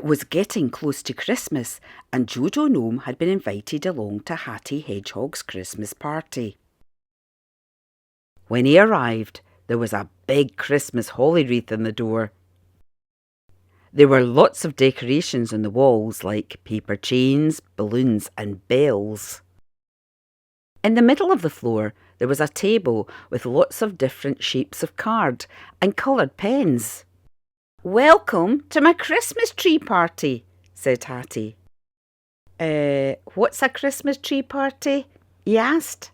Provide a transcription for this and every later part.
was getting close to Christmas, and JoJo Gnome had been invited along to Hattie Hedgehog's Christmas party. When he arrived, there was a big Christmas holly wreath in the door. There were lots of decorations on the walls, like paper chains, balloons and bells. In the middle of the floor, there was a table with lots of different shapes of card and coloured pens. "Welcome to my Christmas tree party," said Hattie. What's a Christmas tree party?" he asked.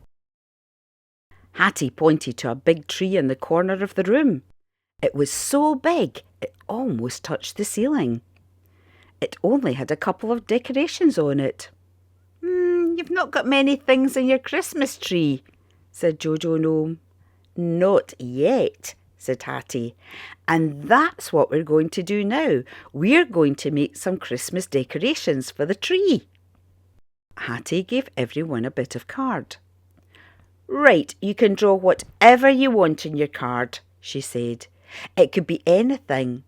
Hattie pointed to a big tree in the corner of the room. It was so big it almost touched the ceiling. It only had a couple of decorations on it. "You've not got many things in your Christmas tree," said JoJo Gnome. "Not yet," said Hattie. "And that's what we're going to do now. We're going to make some Christmas decorations for the tree." Hattie gave everyone a bit of card. "Right, you can draw whatever you want in your card," she said. "It could be anything.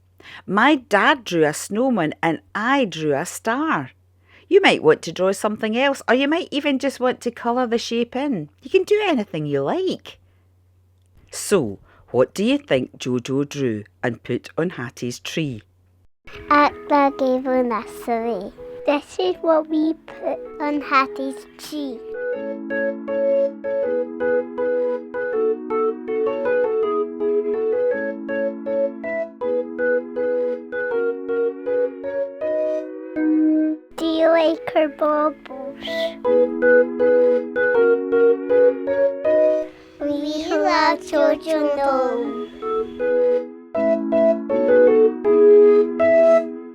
My dad drew a snowman and I drew a star. You might want to draw something else, or you might even just want to colour the shape in. You can do anything you like." So, what do you think JoJo drew and put on Hattie's tree? At Dargavel nursery. This is what we put on Hattie's tree. Do you like her baubles? We love JoJo Gnome.